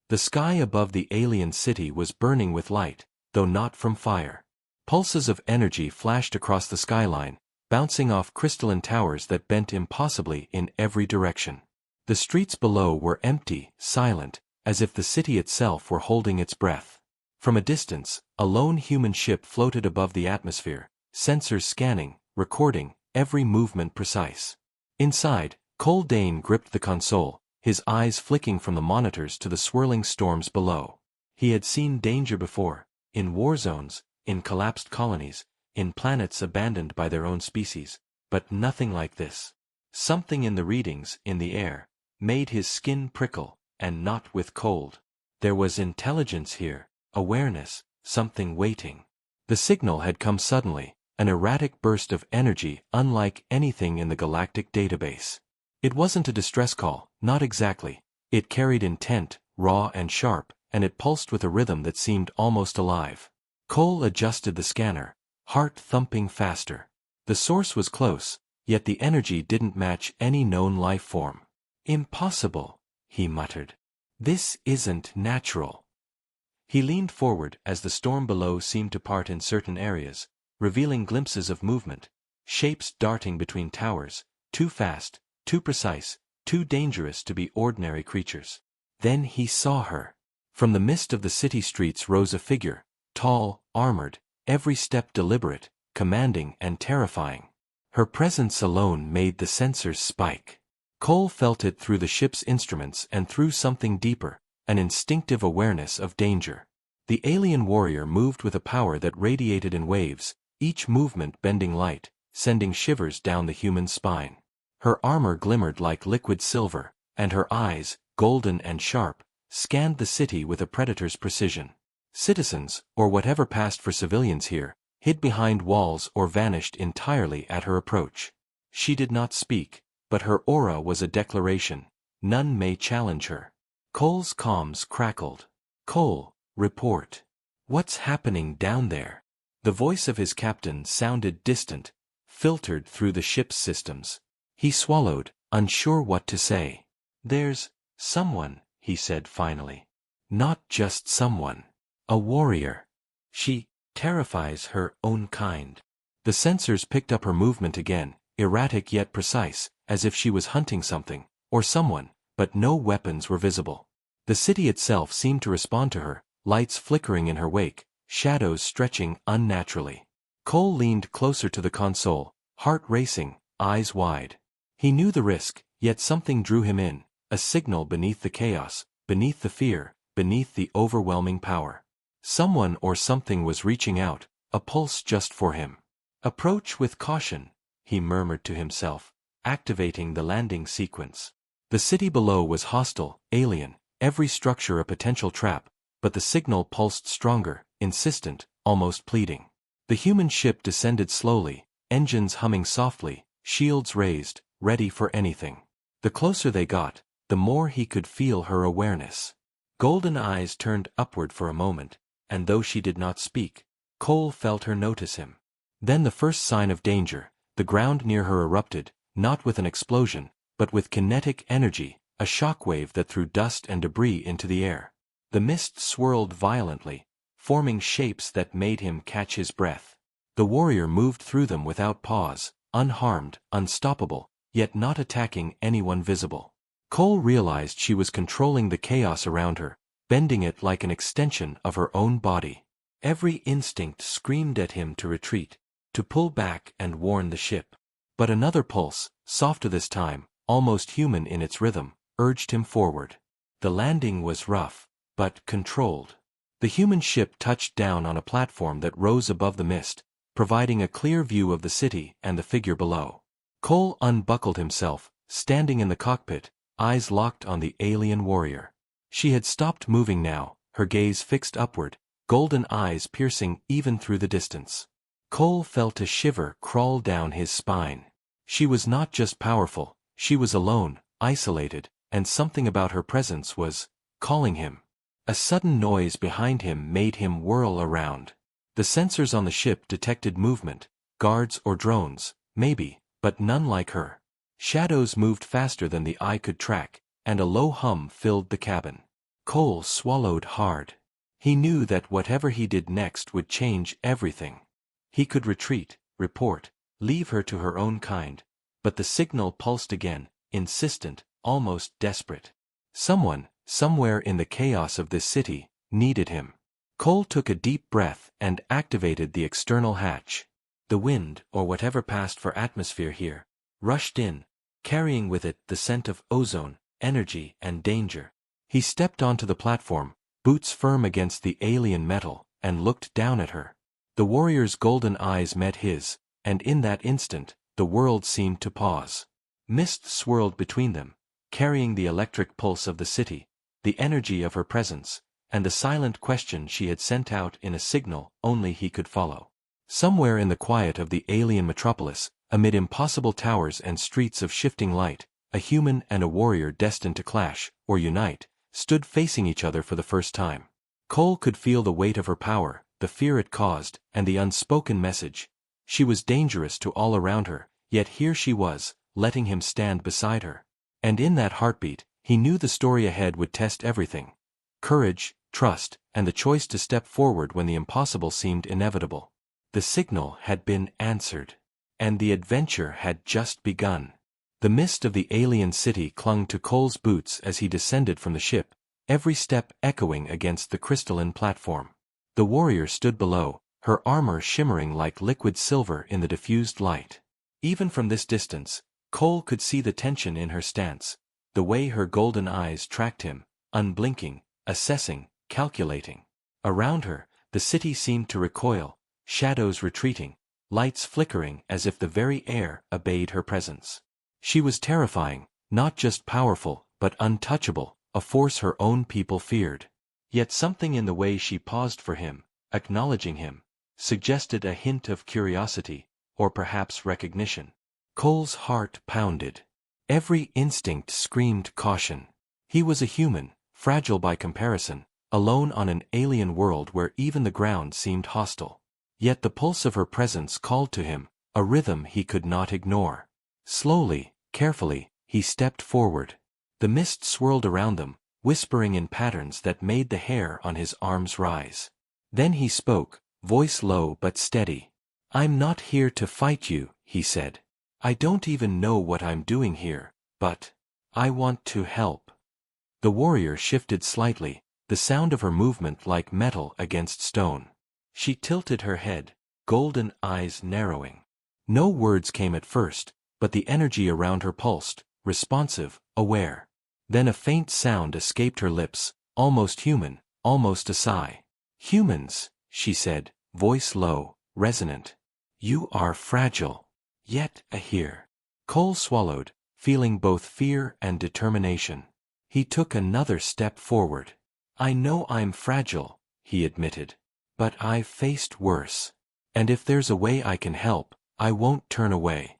The sky above the alien city was burning with light, though not from fire. Pulses of energy flashed across the skyline, bouncing off crystalline towers that bent impossibly in every direction. The streets below were empty, silent, as if the city itself were holding its breath. From a distance, a lone human ship floated above the atmosphere, sensors scanning, recording, every movement precise. Inside, Cole Dane gripped the console, his eyes flicking from the monitors to the swirling storms below. He had seen danger before, in war zones, in collapsed colonies, in planets abandoned by their own species, but nothing like this. Something in the readings, in the air, made his skin prickle, and not with cold. There was intelligence here, awareness, something waiting. The signal had come suddenly, an erratic burst of energy unlike anything in the galactic database. It wasn't a distress call, not exactly. It carried intent, raw and sharp, and it pulsed with a rhythm that seemed almost alive. Cole adjusted the scanner, heart thumping faster. The source was close, yet the energy didn't match any known life form. Impossible, he muttered. This isn't natural. He leaned forward as the storm below seemed to part in certain areas, revealing glimpses of movement, shapes darting between towers, too fast, too precise, too dangerous to be ordinary creatures. Then he saw her. From the mist of the city streets rose a figure, tall, armored, every step deliberate, commanding and terrifying. Her presence alone made the sensors spike. Cole felt it through the ship's instruments and through something deeper, an instinctive awareness of danger. The alien warrior moved with a power that radiated in waves, each movement bending light, sending shivers down the human spine. Her armor glimmered like liquid silver, and her eyes, golden and sharp, scanned the city with a predator's precision. Citizens, or whatever passed for civilians here, hid behind walls or vanished entirely at her approach. She did not speak, but her aura was a declaration. None may challenge her. Cole's comms crackled. Cole, report. What's happening down there? The voice of his captain sounded distant, filtered through the ship's systems. He swallowed, unsure what to say. There's someone, he said finally. Not just someone. A warrior. She terrifies her own kind. The sensors picked up her movement again, erratic yet precise, as if she was hunting something, or someone, but no weapons were visible. The city itself seemed to respond to her, lights flickering in her wake, shadows stretching unnaturally. Cole leaned closer to the console, heart racing, eyes wide. He knew the risk, yet something drew him in, a signal beneath the chaos, beneath the fear, beneath the overwhelming power. Someone or something was reaching out, a pulse just for him. Approach with caution, he murmured to himself, activating the landing sequence. The city below was hostile, alien, every structure a potential trap, but the signal pulsed stronger, insistent, almost pleading. The human ship descended slowly, engines humming softly, shields raised, ready for anything. The closer they got, the more he could feel her awareness. Golden eyes turned upward for a moment, and though she did not speak, Cole felt her notice him. Then the first sign of danger, the ground near her erupted, not with an explosion, but with kinetic energy, a shockwave that threw dust and debris into the air. The mist swirled violently, forming shapes that made him catch his breath. The warrior moved through them without pause, unharmed, unstoppable, yet not attacking anyone visible. Cole realized she was controlling the chaos around her, bending it like an extension of her own body. Every instinct screamed at him to retreat, to pull back and warn the ship. But another pulse, softer this time, almost human in its rhythm, urged him forward. The landing was rough, but controlled. The human ship touched down on a platform that rose above the mist, providing a clear view of the city and the figure below. Cole unbuckled himself, standing in the cockpit, eyes locked on the alien warrior. She had stopped moving now, her gaze fixed upward, golden eyes piercing even through the distance. Cole felt a shiver crawl down his spine. She was not just powerful, she was alone, isolated, and something about her presence was calling him. A sudden noise behind him made him whirl around. The sensors on the ship detected movement, guards or drones, maybe, but none like her. Shadows moved faster than the eye could track, and a low hum filled the cabin. Cole swallowed hard. He knew that whatever he did next would change everything. He could retreat, report, leave her to her own kind, but the signal pulsed again, insistent, almost desperate. Someone, somewhere in the chaos of this city, needed him. Cole took a deep breath and activated the external hatch. The wind, or whatever passed for atmosphere here, rushed in, carrying with it the scent of ozone, energy, and danger. He stepped onto the platform, boots firm against the alien metal, and looked down at her. The warrior's golden eyes met his, and in that instant, the world seemed to pause. Mist swirled between them, carrying the electric pulse of the city, the energy of her presence, and the silent question she had sent out in a signal only he could follow. Somewhere in the quiet of the alien metropolis, amid impossible towers and streets of shifting light, a human and a warrior destined to clash, or unite, stood facing each other for the first time. Cole could feel the weight of her power, the fear it caused, and the unspoken message. She was dangerous to all around her, yet here she was, letting him stand beside her. And in that heartbeat, he knew the story ahead would test everything. Courage, trust, and the choice to step forward when the impossible seemed inevitable. The signal had been answered. And the adventure had just begun. The mist of the alien city clung to Cole's boots as he descended from the ship, every step echoing against the crystalline platform. The warrior stood below, her armor shimmering like liquid silver in the diffused light. Even from this distance, Cole could see the tension in her stance, the way her golden eyes tracked him, unblinking, assessing, calculating. Around her, the city seemed to recoil, shadows retreating, lights flickering as if the very air obeyed her presence. She was terrifying, not just powerful, but untouchable, a force her own people feared. Yet something in the way she paused for him, acknowledging him, suggested a hint of curiosity, or perhaps recognition. Cole's heart pounded. Every instinct screamed caution. He was a human, fragile by comparison, alone on an alien world where even the ground seemed hostile. Yet the pulse of her presence called to him, a rhythm he could not ignore. Slowly, carefully, he stepped forward. The mist swirled around them, whispering in patterns that made the hair on his arms rise. Then he spoke, voice low but steady. "I'm not here to fight you," he said. "I don't even know what I'm doing here, but I want to help." The warrior shifted slightly, the sound of her movement like metal against stone. She tilted her head, golden eyes narrowing. No words came at first, but the energy around her pulsed, responsive, aware. Then a faint sound escaped her lips, almost human, almost a sigh. "Humans," she said, voice low, resonant. "You are fragile. Yet here." Cole swallowed, feeling both fear and determination. He took another step forward. "I know I'm fragile," he admitted. "But I've faced worse. And if there's a way I can help, I won't turn away."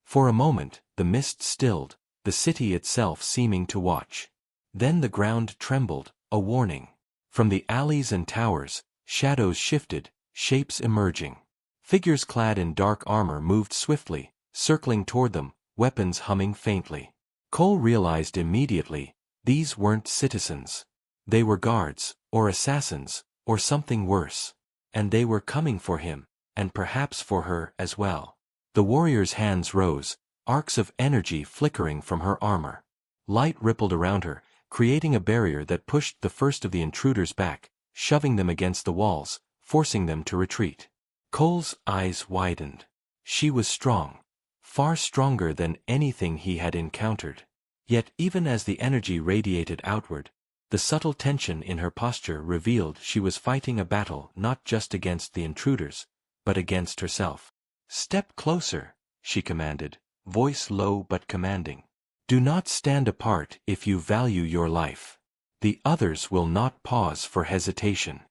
For a moment, the mist stilled, the city itself seeming to watch. Then the ground trembled, a warning. From the alleys and towers, shadows shifted, shapes emerging. Figures clad in dark armor moved swiftly, circling toward them, weapons humming faintly. Cole realized immediately, these weren't citizens. They were guards, or assassins, or something worse. And they were coming for him, and perhaps for her as well. The warrior's hands rose, arcs of energy flickering from her armor. Light rippled around her, creating a barrier that pushed the first of the intruders back, shoving them against the walls, forcing them to retreat. Cole's eyes widened. She was strong. Far stronger than anything he had encountered. Yet even as the energy radiated outward, the subtle tension in her posture revealed she was fighting a battle not just against the intruders, but against herself. "Step closer," she commanded, voice low but commanding. "Do not stand apart if you value your life. The others will not pause for hesitation."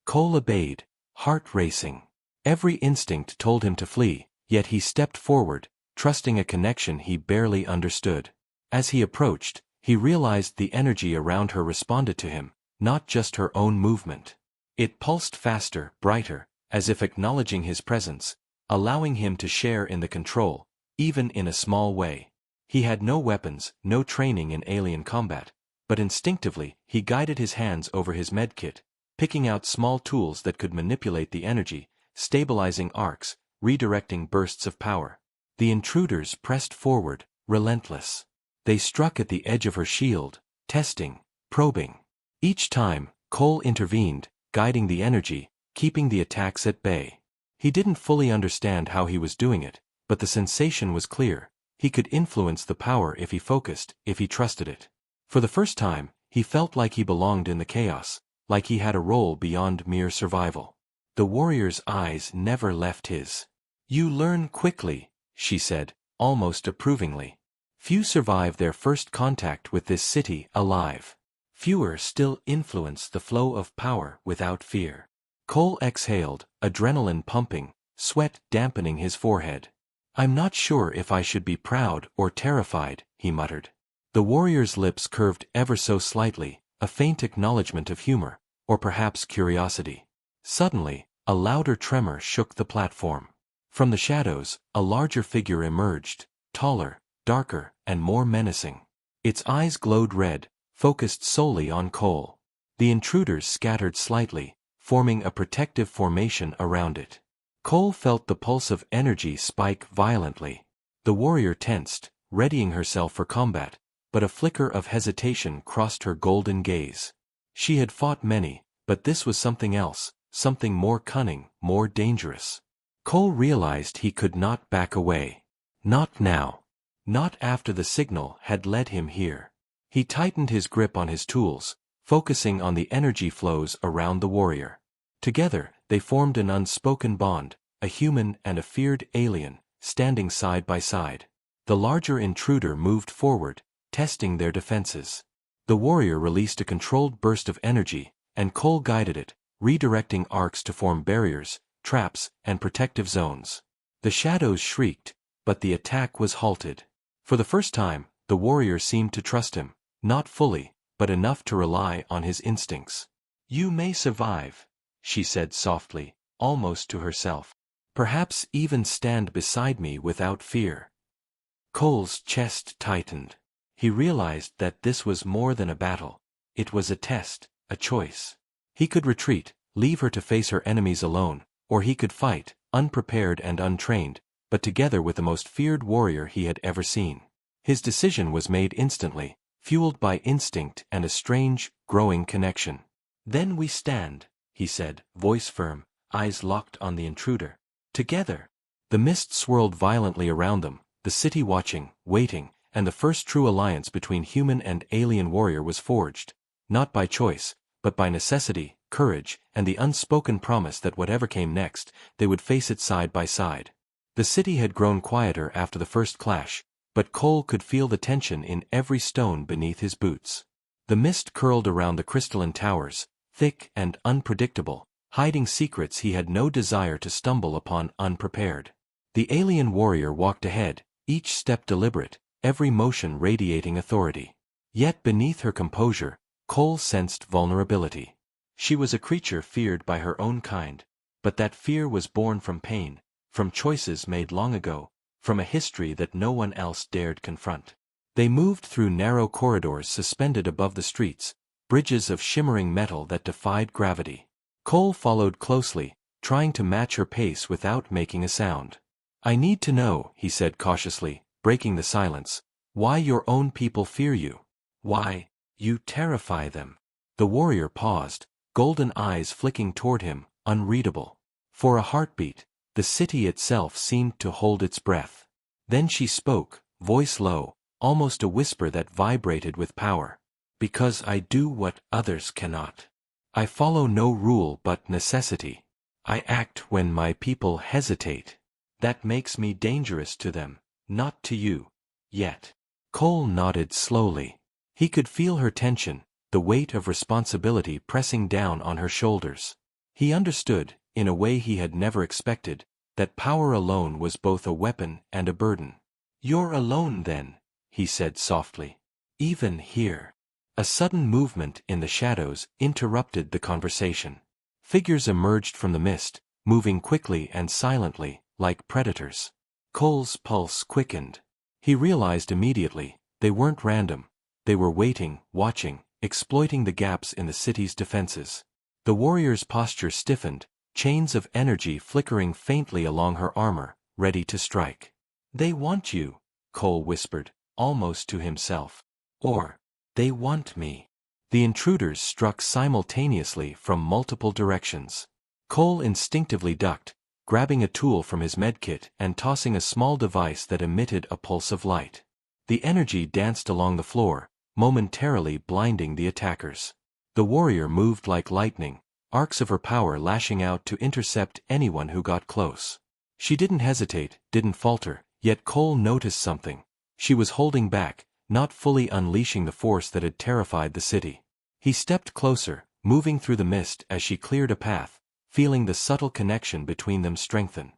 Cole obeyed, heart racing. Every instinct told him to flee, yet he stepped forward, trusting a connection he barely understood. As he approached, he realized the energy around her responded to him, not just her own movement. It pulsed faster, brighter, as if acknowledging his presence, allowing him to share in the control, even in a small way. He had no weapons, no training in alien combat, but instinctively, he guided his hands over his medkit, picking out small tools that could manipulate the energy, stabilizing arcs, redirecting bursts of power. The intruders pressed forward, relentless. They struck at the edge of her shield, testing, probing. Each time, Cole intervened, guiding the energy, keeping the attacks at bay. He didn't fully understand how he was doing it, but the sensation was clear. He could influence the power if he focused, if he trusted it. For the first time, he felt like he belonged in the chaos, like he had a role beyond mere survival. The warrior's eyes never left his. "You learn quickly," she said, almost approvingly. "Few survive their first contact with this city alive. Fewer still influence the flow of power without fear." Cole exhaled, adrenaline pumping, sweat dampening his forehead. "I'm not sure if I should be proud or terrified," he muttered. The warrior's lips curved ever so slightly, a faint acknowledgement of humor, or perhaps curiosity. Suddenly, a louder tremor shook the platform. From the shadows, a larger figure emerged, taller, darker, and more menacing. Its eyes glowed red, focused solely on Cole. The intruders scattered slightly, forming a protective formation around it. Cole felt the pulse of energy spike violently. The warrior tensed, readying herself for combat, but a flicker of hesitation crossed her golden gaze. She had fought many, but this was something else, something more cunning, more dangerous. Cole realized he could not back away. Not now. Not after the signal had led him here. He tightened his grip on his tools, focusing on the energy flows around the warrior. Together, they formed an unspoken bond, a human and a feared alien, standing side by side. The larger intruder moved forward, testing their defenses. The warrior released a controlled burst of energy, and Cole guided it, redirecting arcs to form barriers, traps, and protective zones. The shadows shrieked, but the attack was halted. For the first time, the warrior seemed to trust him, not fully, but enough to rely on his instincts. "You may survive," she said softly, almost to herself. "Perhaps even stand beside me without fear." Cole's chest tightened. He realized that this was more than a battle. It was a test, a choice. He could retreat, leave her to face her enemies alone, or he could fight, unprepared and untrained, but together with the most feared warrior he had ever seen. His decision was made instantly, fueled by instinct and a strange, growing connection. "Then we stand," he said, voice firm, eyes locked on the intruder. "Together." The mist swirled violently around them, the city watching, waiting, and the first true alliance between human and alien warrior was forged, not by choice, but by necessity, courage, and the unspoken promise that whatever came next, they would face it side by side. The city had grown quieter after the first clash, but Cole could feel the tension in every stone beneath his boots. The mist curled around the crystalline towers, thick and unpredictable, hiding secrets he had no desire to stumble upon unprepared. The alien warrior walked ahead, each step deliberate, every motion radiating authority. Yet beneath her composure, Cole sensed vulnerability. She was a creature feared by her own kind, but that fear was born from pain, from choices made long ago, from a history that no one else dared confront. They moved through narrow corridors suspended above the streets, bridges of shimmering metal that defied gravity. Cole followed closely, trying to match her pace without making a sound. "I need to know," he said cautiously, breaking the silence, "why your own people fear you. Why you terrify them." The warrior paused, golden eyes flicking toward him, unreadable. For a heartbeat, the city itself seemed to hold its breath. Then she spoke, voice low, almost a whisper that vibrated with power. "Because I do what others cannot. I follow no rule but necessity. I act when my people hesitate. That makes me dangerous to them, not to you. Yet." Cole nodded slowly. He could feel her tension, the weight of responsibility pressing down on her shoulders. He understood, in a way he had never expected, that power alone was both a weapon and a burden. "You're alone then," he said softly. "Even here." A sudden movement in the shadows interrupted the conversation. Figures emerged from the mist, moving quickly and silently, like predators. Cole's pulse quickened. He realized immediately, they weren't random. They were waiting, watching, exploiting the gaps in the city's defenses. The warrior's posture stiffened, chains of energy flickering faintly along her armor, ready to strike. "They want you," Cole whispered, almost to himself. "Or, they want me." The intruders struck simultaneously from multiple directions. Cole instinctively ducked, grabbing a tool from his medkit and tossing a small device that emitted a pulse of light. The energy danced along the floor, momentarily blinding the attackers. The warrior moved like lightning, arcs of her power lashing out to intercept anyone who got close. She didn't hesitate, didn't falter, yet Cole noticed something. She was holding back, not fully unleashing the force that had terrified the city. He stepped closer, moving through the mist as she cleared a path, feeling the subtle connection between them strengthen.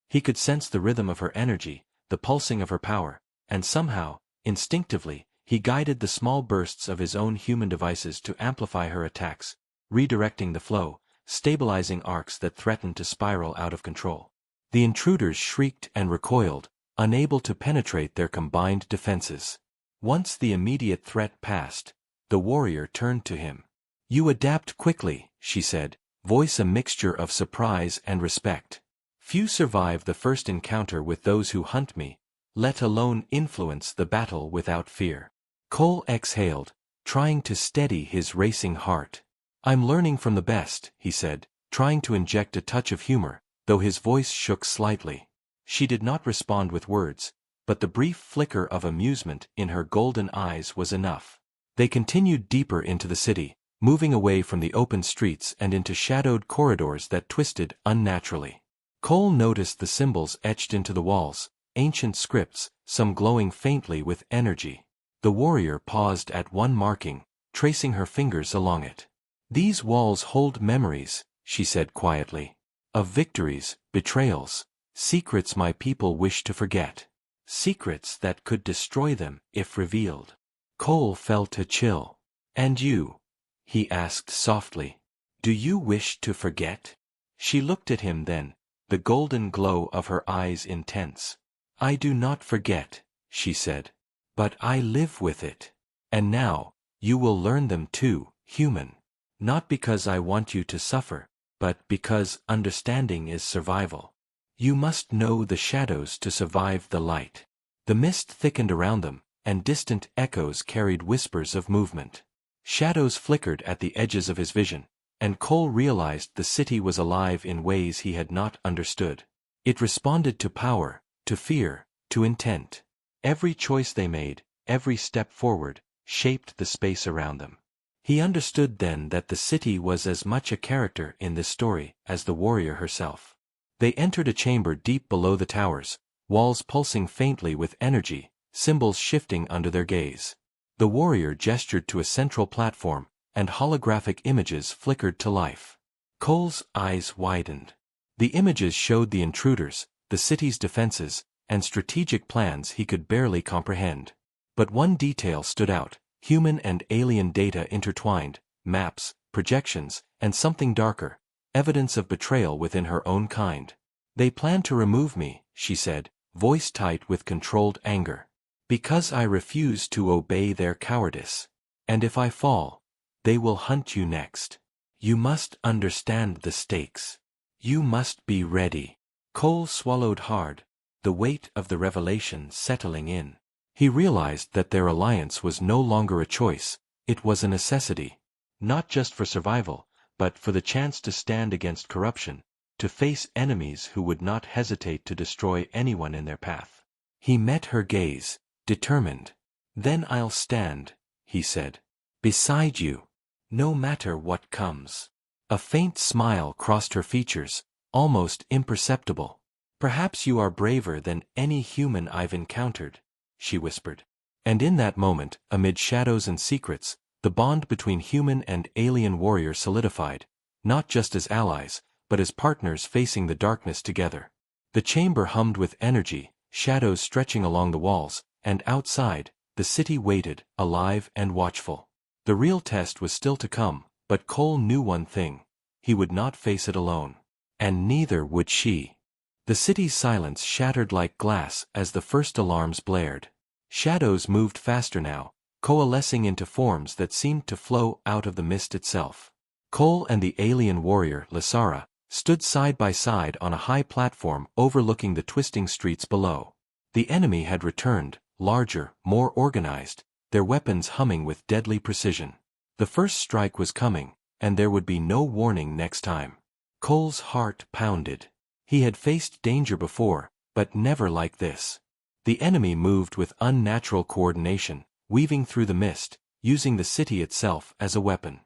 He could sense the rhythm of her energy, the pulsing of her power, and somehow, instinctively, he guided the small bursts of his own human devices to amplify her attacks, redirecting the flow, stabilizing arcs that threatened to spiral out of control. The intruders shrieked and recoiled, unable to penetrate their combined defenses. Once the immediate threat passed, the warrior turned to him. "You adapt quickly," she said, voice a mixture of surprise and respect. "Few survive the first encounter with those who hunt me, let alone influence the battle without fear." Cole exhaled, trying to steady his racing heart. "I'm learning from the best," he said, trying to inject a touch of humor, though his voice shook slightly. She did not respond with words, but the brief flicker of amusement in her golden eyes was enough. They continued deeper into the city, moving away from the open streets and into shadowed corridors that twisted unnaturally. Cole noticed the symbols etched into the walls, ancient scripts, some glowing faintly with energy. The warrior paused at one marking, tracing her fingers along it. "These walls hold memories," she said quietly. "Of victories, betrayals, secrets my people wish to forget. Secrets that could destroy them if revealed." Cole felt a chill. "And you?" he asked softly. "Do you wish to forget?" She looked at him then, the golden glow of her eyes intense. "I do not forget," she said. "But I live with it. And now, you will learn them too, human. Not because I want you to suffer, but because understanding is survival. You must know the shadows to survive the light." The mist thickened around them, and distant echoes carried whispers of movement. Shadows flickered at the edges of his vision, and Cole realized the city was alive in ways he had not understood. It responded to power, to fear, to intent. Every choice they made, every step forward, shaped the space around them. He understood then that the city was as much a character in this story as the warrior herself. They entered a chamber deep below the towers, walls pulsing faintly with energy, symbols shifting under their gaze. The warrior gestured to a central platform, and holographic images flickered to life. Cole's eyes widened. The images showed the intruders, the city's defenses, and strategic plans he could barely comprehend. But one detail stood out: human and alien data intertwined, maps, projections, and something darker, evidence of betrayal within her own kind. "They plan to remove me," she said, voice tight with controlled anger. "Because I refuse to obey their cowardice. And if I fall, they will hunt you next. You must understand the stakes. You must be ready." Cole swallowed hard, the weight of the revelation settling in. He realized that their alliance was no longer a choice, it was a necessity. Not just for survival, but for the chance to stand against corruption, to face enemies who would not hesitate to destroy anyone in their path. He met her gaze, determined. "Then I'll stand," he said, "beside you, no matter what comes." A faint smile crossed her features, almost imperceptible. "Perhaps you are braver than any human I've encountered," she whispered. And in that moment, amid shadows and secrets, the bond between human and alien warrior solidified, not just as allies, but as partners facing the darkness together. The chamber hummed with energy, shadows stretching along the walls, and outside, the city waited, alive and watchful. The real test was still to come, but Cole knew one thing: he would not face it alone. And neither would she. The city's silence shattered like glass as the first alarms blared. Shadows moved faster now, coalescing into forms that seemed to flow out of the mist itself. Cole and the alien warrior, Lysara, stood side by side on a high platform overlooking the twisting streets below. The enemy had returned, larger, more organized, their weapons humming with deadly precision. The first strike was coming, and there would be no warning next time. Cole's heart pounded. He had faced danger before, but never like this. The enemy moved with unnatural coordination, weaving through the mist, using the city itself as a weapon.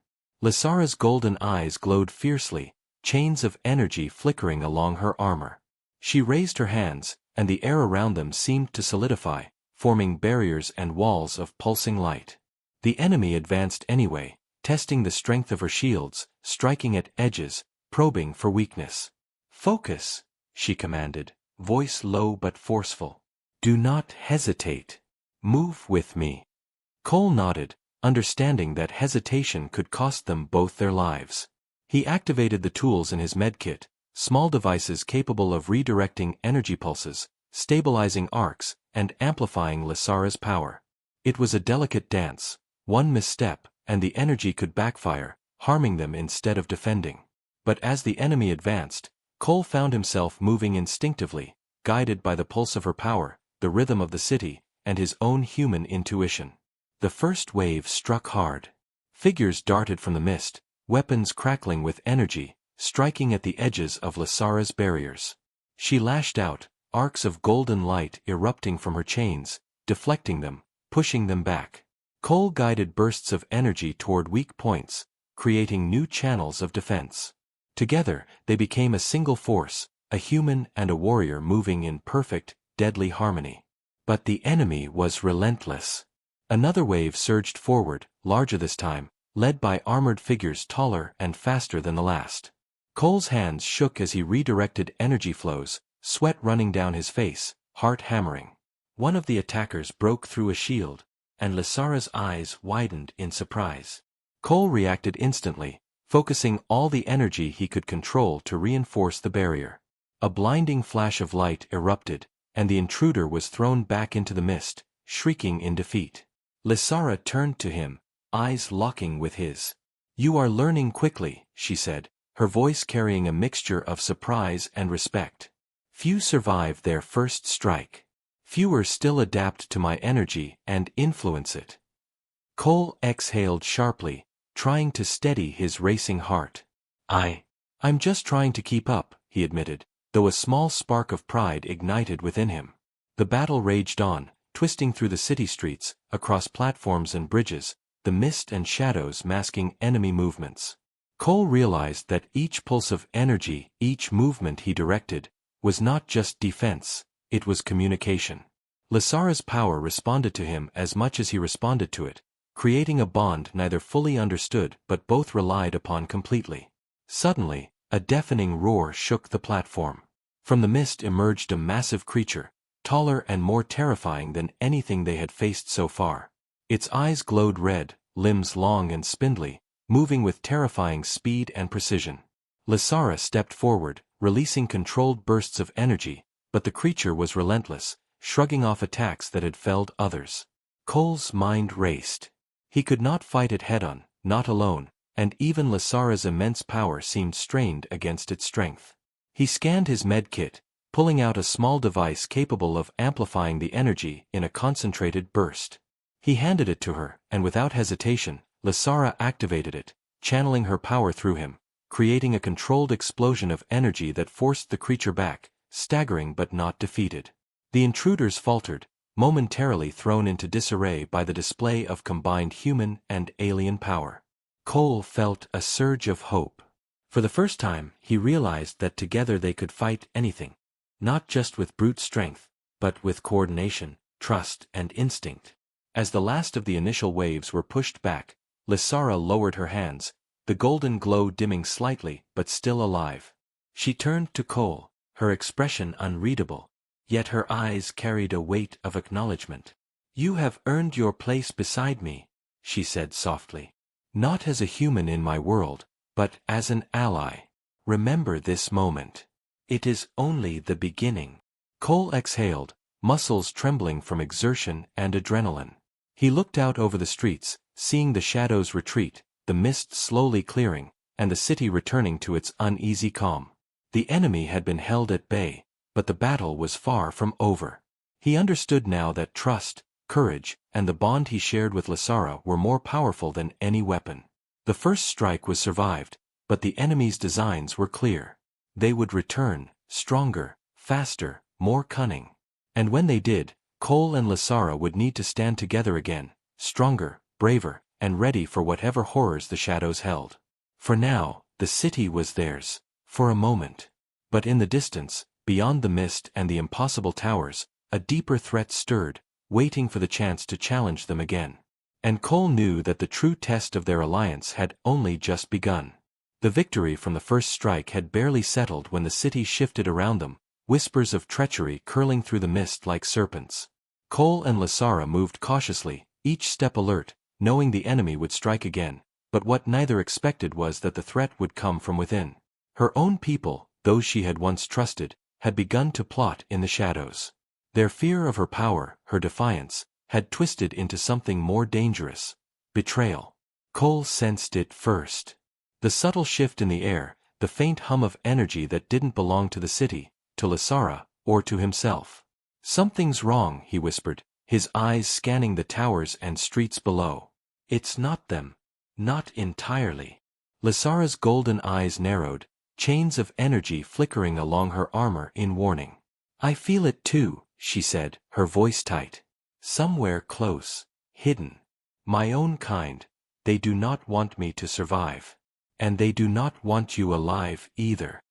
Lysara's golden eyes glowed fiercely, chains of energy flickering along her armor. She raised her hands, and the air around them seemed to solidify, forming barriers and walls of pulsing light. The enemy advanced anyway, testing the strength of her shields, striking at edges, probing for weakness. "Focus," she commanded, voice low but forceful. "Do not hesitate. Move with me." Cole nodded, understanding that hesitation could cost them both their lives. He activated the tools in his medkit, small devices capable of redirecting energy pulses, stabilizing arcs, and amplifying Lysara's power. It was a delicate dance. One misstep, and the energy could backfire, harming them instead of defending. But as the enemy advanced, Cole found himself moving instinctively, guided by the pulse of her power, the rhythm of the city, and his own human intuition. The first wave struck hard. Figures darted from the mist, weapons crackling with energy, striking at the edges of Lysara's barriers. She lashed out, arcs of golden light erupting from her chains, deflecting them, pushing them back. Cole guided bursts of energy toward weak points, creating new channels of defense. Together, they became a single force, a human and a warrior moving in perfect, deadly harmony. But the enemy was relentless. Another wave surged forward, larger this time, led by armored figures taller and faster than the last. Cole's hands shook as he redirected energy flows, sweat running down his face, heart hammering. One of the attackers broke through a shield, and Lysara's eyes widened in surprise. Cole reacted instantly, focusing all the energy he could control to reinforce the barrier. A blinding flash of light erupted, and the intruder was thrown back into the mist, shrieking in defeat. Lysara turned to him, eyes locking with his. "You are learning quickly," she said, her voice carrying a mixture of surprise and respect. "Few survive their first strike. Fewer still adapt to my energy and influence it." Cole exhaled sharply, trying to steady his racing heart. I'm just trying to keep up," he admitted, though a small spark of pride ignited within him. The battle raged on, twisting through the city streets, across platforms and bridges, the mist and shadows masking enemy movements. Cole realized that each pulse of energy, each movement he directed, was not just defense, it was communication. Lysara's power responded to him as much as he responded to it, creating a bond neither fully understood but both relied upon completely. Suddenly, a deafening roar shook the platform. From the mist emerged a massive creature, taller and more terrifying than anything they had faced so far. Its eyes glowed red, limbs long and spindly, moving with terrifying speed and precision. Lysara stepped forward, releasing controlled bursts of energy, but the creature was relentless, shrugging off attacks that had felled others. Cole's mind raced. He could not fight it head-on, not alone, and even Lysara's immense power seemed strained against its strength. He scanned his medkit, pulling out a small device capable of amplifying the energy in a concentrated burst. He handed it to her, and without hesitation, Lysara activated it, channeling her power through him, creating a controlled explosion of energy that forced the creature back, staggering but not defeated. The intruders faltered, momentarily thrown into disarray by the display of combined human and alien power. Cole felt a surge of hope. For the first time, he realized that together they could fight anything. Not just with brute strength, but with coordination, trust, and instinct. As the last of the initial waves were pushed back, Lysara lowered her hands, the golden glow dimming slightly but still alive. She turned to Cole, her expression unreadable, yet her eyes carried a weight of acknowledgement. "You have earned your place beside me," she said softly. "Not as a human in my world, but as an ally. Remember this moment. It is only the beginning." Cole exhaled, muscles trembling from exertion and adrenaline. He looked out over the streets, seeing the shadows retreat, the mist slowly clearing, and the city returning to its uneasy calm. The enemy had been held at bay, but the battle was far from over. He understood now that trust, courage, and the bond he shared with Lasara were more powerful than any weapon. The first strike was survived, but the enemy's designs were clear. They would return, stronger, faster, more cunning. And when they did, Cole and Lasara would need to stand together again, stronger, braver, and ready for whatever horrors the shadows held. For now, the city was theirs. For a moment. But in the distance, beyond the mist and the impossible towers, a deeper threat stirred, waiting for the chance to challenge them again. And Cole knew that the true test of their alliance had only just begun. The victory from the first strike had barely settled when the city shifted around them, whispers of treachery curling through the mist like serpents. Cole and Lasara moved cautiously, each step alert, knowing the enemy would strike again, but what neither expected was that the threat would come from within. Her own people, those she had once trusted, had begun to plot in the shadows. Their fear of her power, her defiance, had twisted into something more dangerous: betrayal. Cole sensed it first. The subtle shift in the air, the faint hum of energy that didn't belong to the city, to Lasara, or to himself. "Something's wrong," he whispered, his eyes scanning the towers and streets below. "It's not them. Not entirely." Lasara's golden eyes narrowed, chains of energy flickering along her armor in warning. "I feel it too," she said, her voice tight. "Somewhere close, hidden. My own kind. They do not want me to survive. And they do not want you alive either."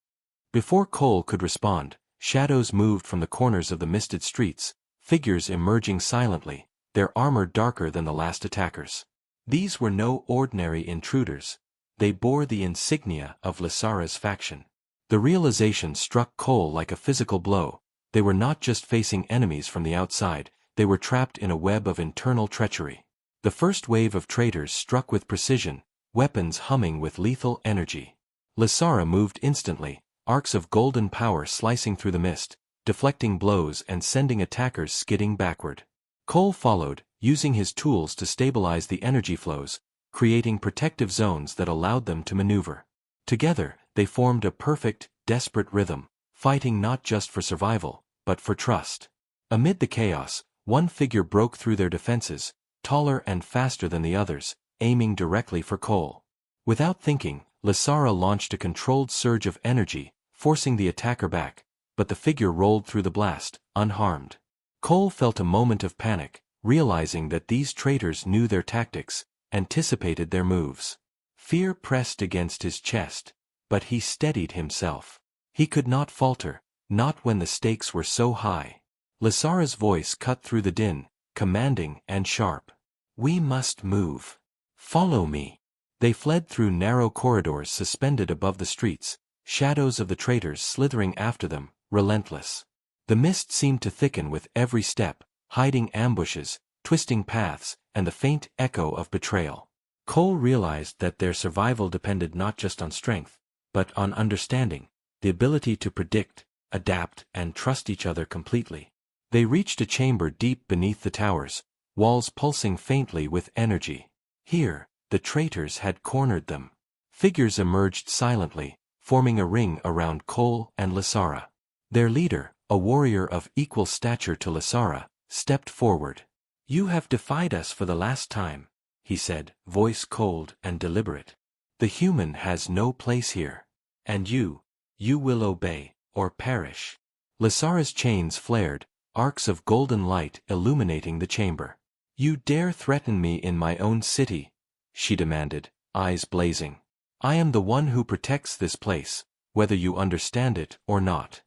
Before Cole could respond, shadows moved from the corners of the misted streets, figures emerging silently, their armor darker than the last attackers. These were no ordinary intruders. They bore the insignia of Lasara's faction. The realization struck Cole like a physical blow. They were not just facing enemies from the outside, they were trapped in a web of internal treachery. The first wave of traitors struck with precision, weapons humming with lethal energy. Lasara moved instantly, arcs of golden power slicing through the mist, deflecting blows and sending attackers skidding backward. Cole followed, using his tools to stabilize the energy flows, creating protective zones that allowed them to maneuver. Together, they formed a perfect, desperate rhythm, fighting not just for survival, but for trust. Amid the chaos, one figure broke through their defenses, taller and faster than the others, aiming directly for Cole. Without thinking, Lasara launched a controlled surge of energy, forcing the attacker back, but the figure rolled through the blast, unharmed. Cole felt a moment of panic, realizing that these traitors knew their tactics, anticipated their moves. Fear pressed against his chest, but he steadied himself. He could not falter, not when the stakes were so high. Lasara's voice cut through the din, commanding and sharp. "We must move. Follow me." They fled through narrow corridors suspended above the streets, shadows of the traitors slithering after them, relentless. The mist seemed to thicken with every step, hiding ambushes, twisting paths, and the faint echo of betrayal. Cole realized that their survival depended not just on strength, but on understanding, the ability to predict, adapt, and trust each other completely. They reached a chamber deep beneath the towers, walls pulsing faintly with energy. Here, the traitors had cornered them. Figures emerged silently, forming a ring around Cole and Lasara. Their leader, a warrior of equal stature to Lasara, stepped forward. "You have defied us for the last time," he said, voice cold and deliberate. "The human has no place here. And you will obey, or perish." Lasara's chains flared, arcs of golden light illuminating the chamber. "You dare threaten me in my own city?" she demanded, eyes blazing. "I am the one who protects this place, whether you understand it or not."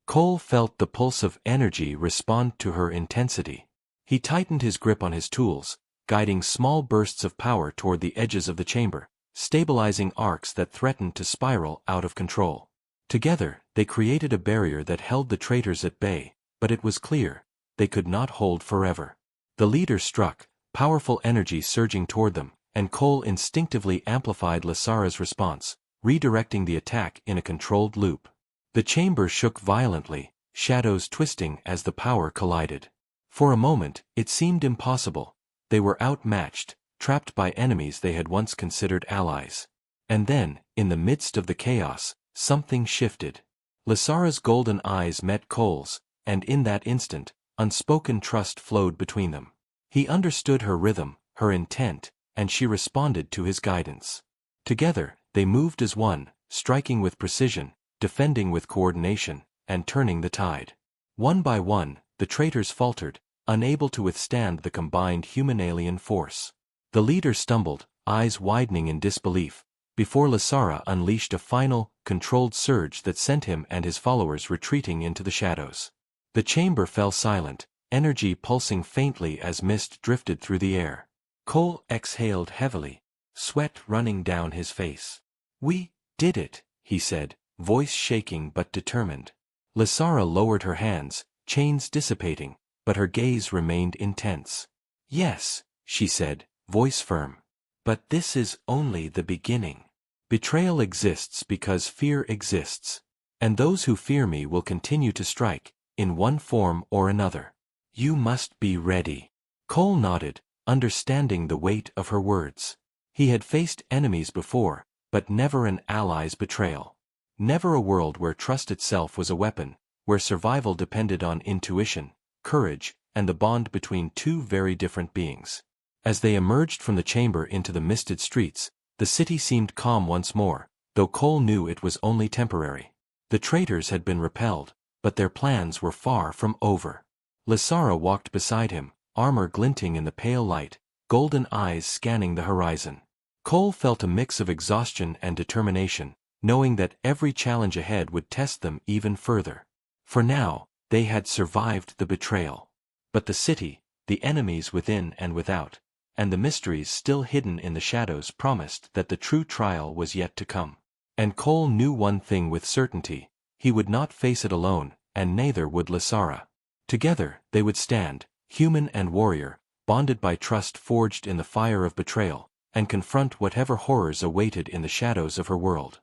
Cole felt the pulse of energy respond to her intensity. He tightened his grip on his tools, guiding small bursts of power toward the edges of the chamber, stabilizing arcs that threatened to spiral out of control. Together, they created a barrier that held the traitors at bay, but it was clear, they could not hold forever. The leader struck, powerful energy surging toward them, and Cole instinctively amplified Lasara's response, redirecting the attack in a controlled loop. The chamber shook violently, shadows twisting as the power collided. For a moment, it seemed impossible, They were outmatched, trapped by enemies they had once considered allies. And then, in the midst of the chaos, something shifted. Lysara's golden eyes met Cole's, and in that instant, unspoken trust flowed between them. He understood her rhythm, her intent, and she responded to his guidance. Together, they moved as one, striking with precision, defending with coordination, and turning the tide. One by one, the traitors faltered, unable to withstand the combined human-alien force. The leader stumbled, eyes widening in disbelief, before Lysara unleashed a final, controlled surge that sent him and his followers retreating into the shadows. The chamber fell silent, energy pulsing faintly as mist drifted through the air. Cole exhaled heavily, sweat running down his face. "We did it," he said, voice shaking but determined. Lysara lowered her hands, chains dissipating, but her gaze remained intense. "Yes," she said, voice firm. "But this is only the beginning. Betrayal exists because fear exists. And those who fear me will continue to strike, in one form or another. You must be ready." Cole nodded, understanding the weight of her words. He had faced enemies before, but never an ally's betrayal. Never a world where trust itself was a weapon, where survival depended on intuition, courage, and the bond between two very different beings. As they emerged from the chamber into the misted streets, the city seemed calm once more, though Cole knew it was only temporary. The traitors had been repelled, but their plans were far from over. Lysara walked beside him, armor glinting in the pale light, golden eyes scanning the horizon. Cole felt a mix of exhaustion and determination, knowing that every challenge ahead would test them even further. For now, they had survived the betrayal. But the city, the enemies within and without, and the mysteries still hidden in the shadows promised that the true trial was yet to come. And Cole knew one thing with certainty: he would not face it alone, and neither would Lysara. Together, they would stand, human and warrior, bonded by trust forged in the fire of betrayal, and confront whatever horrors awaited in the shadows of her world.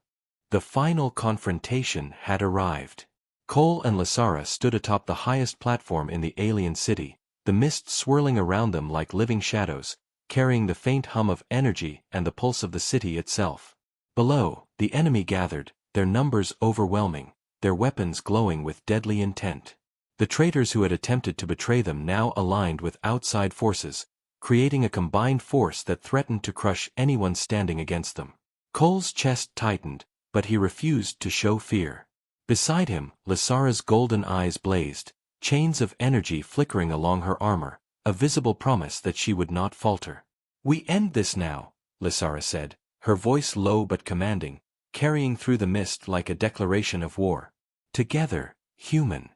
The final confrontation had arrived. Cole and Lysara stood atop the highest platform in the alien city, the mist swirling around them like living shadows, carrying the faint hum of energy and the pulse of the city itself. Below, the enemy gathered, their numbers overwhelming, their weapons glowing with deadly intent. The traitors who had attempted to betray them now aligned with outside forces, creating a combined force that threatened to crush anyone standing against them. Cole's chest tightened, but he refused to show fear. Beside him, Lysara's golden eyes blazed, chains of energy flickering along her armor, a visible promise that she would not falter. "We end this now," Lysara said, her voice low but commanding, carrying through the mist like a declaration of war. "Together, human."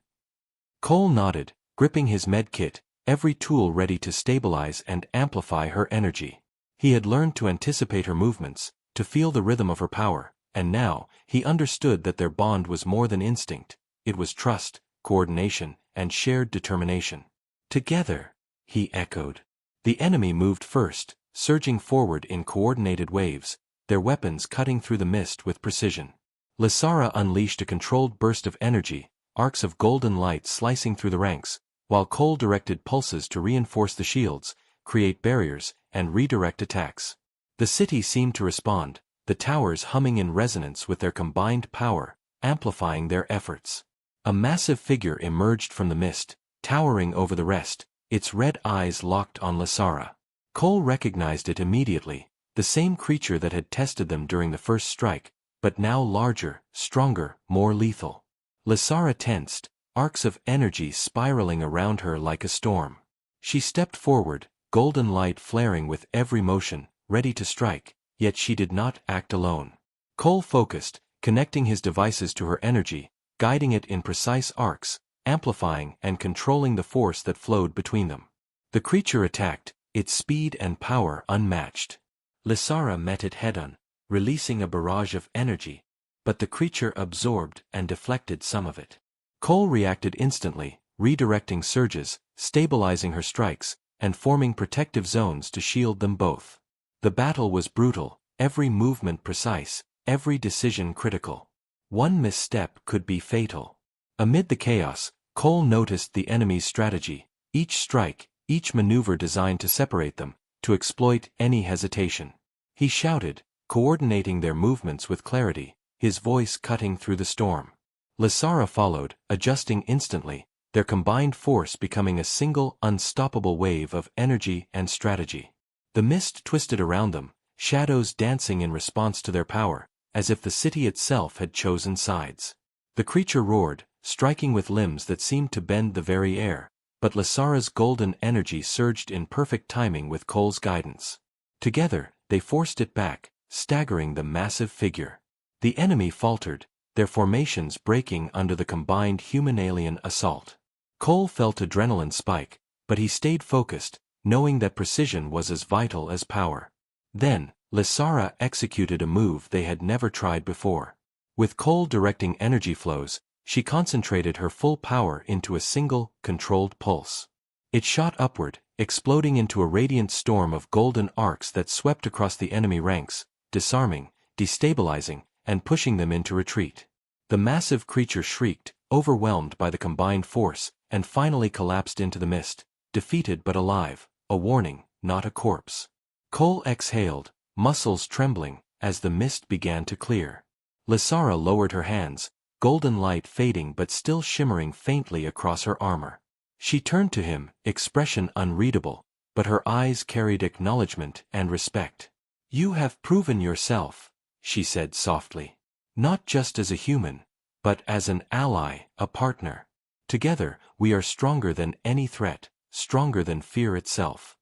Cole nodded, gripping his med kit, every tool ready to stabilize and amplify her energy. He had learned to anticipate her movements, to feel the rhythm of her power, and now, he understood that their bond was more than instinct. It was trust, coordination, and shared determination. "Together," he echoed. The enemy moved first, surging forward in coordinated waves, their weapons cutting through the mist with precision. Lysara unleashed a controlled burst of energy, arcs of golden light slicing through the ranks, while Cole directed pulses to reinforce the shields, create barriers, and redirect attacks. The city seemed to respond, the towers humming in resonance with their combined power, amplifying their efforts. A massive figure emerged from the mist, towering over the rest, its red eyes locked on Lysara. Cole recognized it immediately, the same creature that had tested them during the first strike, but now larger, stronger, more lethal. Lysara tensed, arcs of energy spiraling around her like a storm. She stepped forward, golden light flaring with every motion, ready to strike, yet she did not act alone. Cole focused, connecting his devices to her energy, guiding it in precise arcs, amplifying and controlling the force that flowed between them. The creature attacked, its speed and power unmatched. Lysara met it head-on, releasing a barrage of energy, but the creature absorbed and deflected some of it. Cole reacted instantly, redirecting surges, stabilizing her strikes, and forming protective zones to shield them both. The battle was brutal, every movement precise, every decision critical. One misstep could be fatal. Amid the chaos, Cole noticed the enemy's strategy, each strike, each maneuver designed to separate them, to exploit any hesitation. He shouted, coordinating their movements with clarity, his voice cutting through the storm. Lysara followed, adjusting instantly, their combined force becoming a single, unstoppable wave of energy and strategy. The mist twisted around them, shadows dancing in response to their power, as if the city itself had chosen sides. The creature roared, striking with limbs that seemed to bend the very air, but Lysara's golden energy surged in perfect timing with Cole's guidance. Together, they forced it back, staggering the massive figure. The enemy faltered, their formations breaking under the combined human-alien assault. Cole felt adrenaline spike, but he stayed focused, knowing that precision was as vital as power. Then, Lysara executed a move they had never tried before. With Cole directing energy flows, she concentrated her full power into a single, controlled pulse. It shot upward, exploding into a radiant storm of golden arcs that swept across the enemy ranks, disarming, destabilizing, and pushing them into retreat. The massive creature shrieked, overwhelmed by the combined force, and finally collapsed into the mist, defeated but alive, a warning, not a corpse. Cole exhaled, muscles trembling, as the mist began to clear. Lysara lowered her hands, golden light fading but still shimmering faintly across her armor. She turned to him, expression unreadable, but her eyes carried acknowledgement and respect. "You have proven yourself," she said softly. "Not just as a human, but as an ally, a partner. Together, we are stronger than any threat, stronger than fear itself."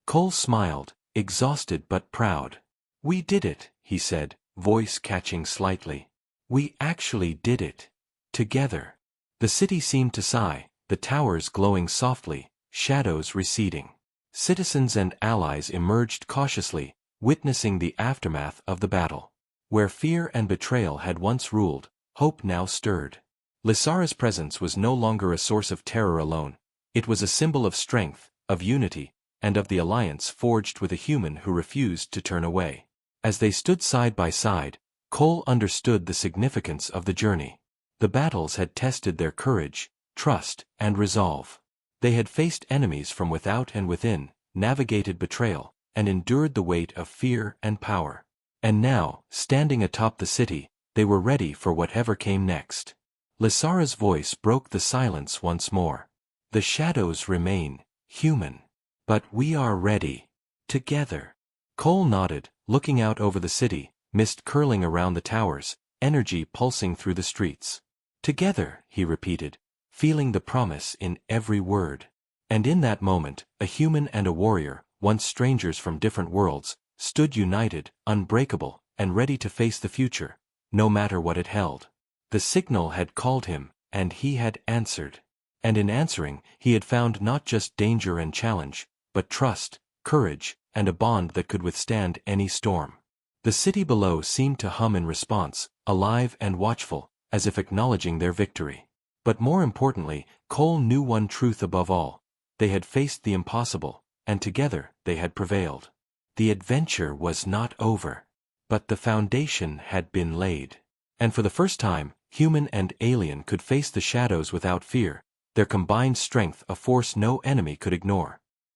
Cole smiled, exhausted but proud. "We did it," he said, voice catching slightly. "We actually did it. Together." The city seemed to sigh, the towers glowing softly, shadows receding. Citizens and allies emerged cautiously, witnessing the aftermath of the battle. Where fear and betrayal had once ruled, hope now stirred. Lysara's presence was no longer a source of terror alone. It was a symbol of strength, of unity, and of the alliance forged with a human who refused to turn away. As they stood side by side, Cole understood the significance of the journey. The battles had tested their courage, trust, and resolve. They had faced enemies from without and within, navigated betrayal, and endured the weight of fear and power. And now, standing atop the city, they were ready for whatever came next. Lysara's voice broke the silence once more. "The shadows remain, human. But we are ready. Together." Cole nodded, looking out over the city, mist curling around the towers, energy pulsing through the streets. "Together," he repeated, feeling the promise in every word. And in that moment, a human and a warrior, once strangers from different worlds, stood united, unbreakable, and ready to face the future, no matter what it held. The signal had called him, and he had answered. And in answering, he had found not just danger and challenge, but trust, courage, and a bond that could withstand any storm. The city below seemed to hum in response, alive and watchful, as if acknowledging their victory. But more importantly, Cole knew one truth above all. They had faced the impossible, and together they had prevailed. The adventure was not over. But the foundation had been laid. And for the first time, human and alien could face the shadows without fear, their combined strength a force no enemy could ignore.